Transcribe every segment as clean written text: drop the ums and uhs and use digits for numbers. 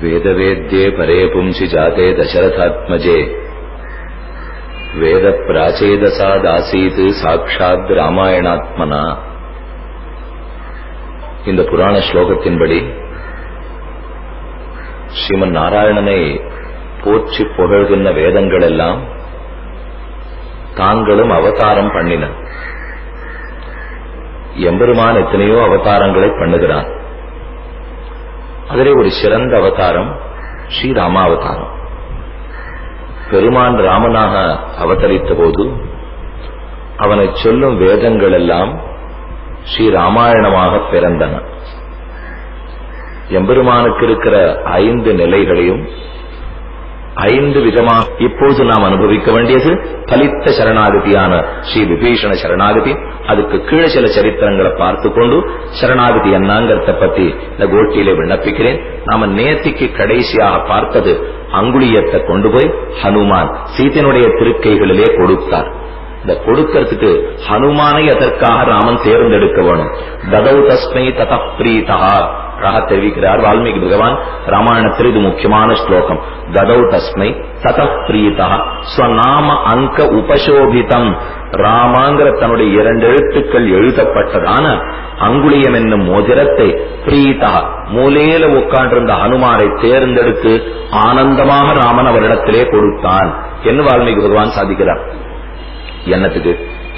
वेदवेद्ये परे पुंसि जाते दशरथात्मजे वेद प्राचेदसादासीत् साक्षात् रामायणात्मना. இந்த புராண ஸ்லோகத்தின்படி ஸ்ரீமன் நாராயணனை போற்றி புகழ்கின்ற வேதங்கள் எல்லாம் தாங்களும் அவதாரம் பண்ணின. எம்பெருமான் எத்தனையோ அவதாரங்களை பண்ணுகிறான். அதிலே ஒரு சிறந்த அவதாரம் ஸ்ரீராமாவதாரம். பெருமான் ராமனாக அவதரித்த போது அவனை சொல்லும் வேதங்கள் எல்லாம் ஸ்ரீராமாயணமாக பிறந்தன. எம்பெருமானுக்கு இருக்கிற 5 நிலைகளையும் 5 விதமாக இப்போது நாம் அனுபவிக்க வேண்டியது பலித்த சரணாகதியான ஸ்ரீ விபீஷண சரணாகதி. அதுக்கு கீழே சில சரித்திரங்களை பார்த்து கொண்டு சரணாகதி என்னங்கிறத பத்தி இந்த கோட்டியிலே விண்ணப்பிக்கிறேன். நாம நேத்திக்கு கடைசியாக பார்த்தது அங்குலியத்தை கொண்டு போய் ஹனுமான் சீதனுடைய திருக்கைகளிலே கொடுத்தார். இந்த கொடுக்கிறதுக்கு ஹனுமானை அதற்காக ராமன் தேர்ந்தெடுக்க வேணும். ததௌ தஸ்மை தத பிரீதா தெரிவிக்கிறார் வால்மீகி பகவான் ராமாயணத்தில். இது முக்கியமான ஸ்லோகம். ததௌ தஸ்மை தத பிரீதா ஸ்வநாம அங்க உபசோபிதம். ராமாங்கிற தன்னுடைய 2 எழுத்துக்கள் எழுதப்பட்டதான அங்குலியம் என்னும் மோதிரத்தை பிரீதா மூலையில உட்காண்டிருந்த ஹனுமானை தேர்ந்தெடுத்து ஆனந்தமாக ராமன் அவரிடத்திலே கொடுத்தான் என்று வால்மீகி பகவான் சாதிக்கிறார். என்னத்துக்கு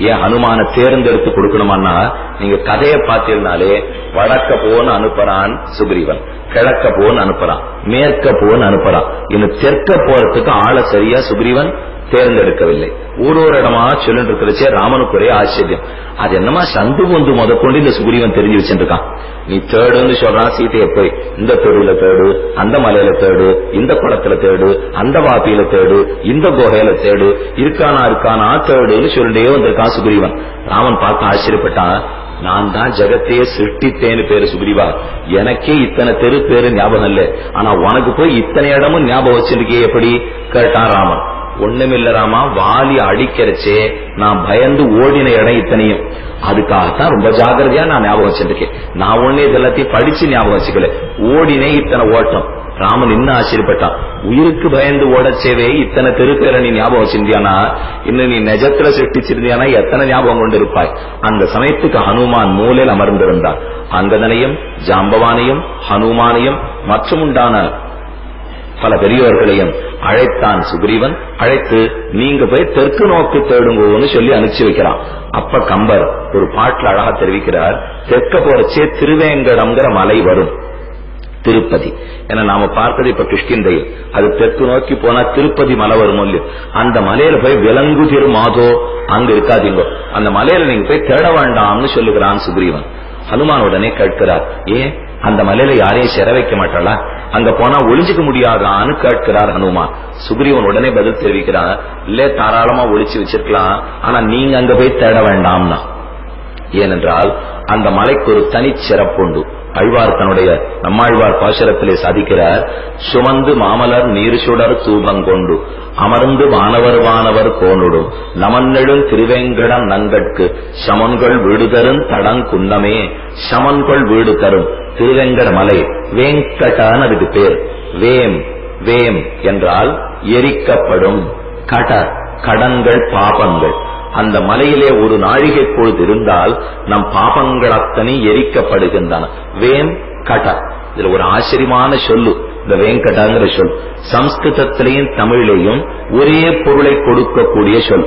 ஏன் ஹனுமான தேர்ந்தெடுத்து கொடுக்கணுமான்னா, நீங்க கதையை பார்த்தீங்கன்னாலே வடக்க போன்னு அனுப்புறான் சுக்ரீவன், கிழக்க போன்னு அனுப்புறான், மேற்க போன்னு அனுப்புறான். இன்னும் தெற்க போறதுக்கு ஆளை சரியா சுக்ரீவன் தேர்ந்தெடுக்கவில்லை. ஒரு இடமா சொல்லிட்டு இருக்கிறச்சே ராமனுக்கு ஒரே ஆச்சரியம். அது என்னமா சந்து பொந்து முதற்கொண்டு இந்த சுக்ரீவன் தெரிஞ்சு வச்சுருக்கான். நீ தேடுன்னு சொல்றான் சீதையை போய் இந்த தெருவுல தேடு, அந்த மலையில தேடு, இந்த குளத்துல தேடு, அந்த வாப்பியில தேடு, இந்த குகையில தேடு, இருக்கானா தேடுன்னு சொல்லிட்டே வந்திருக்கான் சுக்ரீவன். ராமன் பார்த்து ஆச்சரியப்பட்டான். நான் தான் ஜெகத்தையே சிருஷ்டித்தேன்னு பேரு சுக்ரீவா, எனக்கே இத்தனை தெரு பேரு ஞாபகம் இல்லை, ஆனா உனக்கு போய் இத்தனை இடமும் ஞாபகம் வச்சிருக்கே எப்படி கேட்டான் ராமன். ஒண்ணுமில்ல ராமா, வாலி அடிக்கிறச்சே நான் பயந்து ஓடின இடம் இத்தனையும், அதுக்காகத்தான் ரொம்ப ஜாகிரதையா நான் ஞாபகம் வச்சிருக்கேன். நான் ஒண்ணு இதெல்லாத்தையும் படிச்சு ஞாபகம் வச்சுக்கல, ஓடினே இத்தனை ஓட்டம். ராமன் இன்னும் ஆச்சரியப்பட்டான். உயிருக்கு பயந்து ஓடச்சேவே இத்தனை தெருப்பேரை நீ ஞாபகம் வச்சிருந்தியானா, இன்னும் நீ நெஜத்துல சிருஷ்டிச்சிருந்தியானா எத்தனை ஞாபகம் கொண்டு இருப்பாய். அந்த சமயத்துக்கு ஹனுமான் மூலையில் அமர்ந்திருந்தார். அங்கதனையும் ஜாம்பவானையும் ஹனுமானையும் மற்றும் உண்டான பல பெரியவர்களையும் அழைத்தான் சுக்ரீவன். அழைத்து நீங்க போய் தெற்கு நோக்கி தேடுங்கன்னு சொல்லி அனுப்பிச்சு வைக்கிறான். அப்ப கம்பர் ஒரு பாட்டுல அழகா தெரிவிக்கிறார். தெற்க போறச்சே திருவேங்கடம்ங்கிற மலை வரும், திருப்பதி. ஏன்னா நாம பார்த்தது இப்ப கிருஷ்ணந்தையில், அது தெற்கு நோக்கி போனா திருப்பதி மலை வரும் இல்லையோ, அந்த மலையில போய் விலங்கு திரு மாதோ அங்க இருக்காதீங்க, அந்த மலையில நீங்க போய் தேட வேண்டாம்னு சொல்லுகிறான் சுக்ரீவன். ஹனுமான் உடனே கேட்கிறார், ஏன் அந்த மலையில யாரையும் சிற வைக்க மாட்டாளா, அங்க போனா ஒளிஞ்சுக்க முடியாதான்னு கேட்கிறார் ஹனுமான். சுக்ரீவன் உடனே பதில் தெரிவிக்கிறார், இல்ல தாராளமா ஒளிச்சு வச்சிருக்கலாம், ஆனா நீங்க அங்க போய் தேட வேண்டாம்னா. ஏனென்றால் அந்த மலைக்கு ஒரு தனி சிறப்புண்டு. ஆழ்வார் தன்னுடைய நம்மாழ்வார் பாசுரத்திலே சாதிக்கிறார். சுமந்து மாமலர் நீர் சுடர் தூபங்கொண்டு அமர்ந்து வானவர் கோனுடும் நமன்னெழும் திருவேங்கடம் நங்கட்கு சமன்கள் வீடு தரும் தடங்குன்னமே. சமன்கள் வீடு தரும் திருவேங்கட மலை, வேங்கடான் அதுக்கு பேர். வேம் வேம் என்றால் எரிக்கப்படும், கட கடன்கள் பாபங்கள். அந்த மலையிலே ஒரு நாழிகை பொழுது இருந்தால் நம் பாபங்கள் அத்தனை எரிக்கப்படுகின்றன. வேம் கட, இதுல ஒரு ஆச்சரியமான சொல்லு இந்த வேங்கடாங்கிற சொல். சம்ஸ்கிருதத்திலையும் தமிழிலையும் ஒரே பொருளை கொடுக்கக்கூடிய சொல்.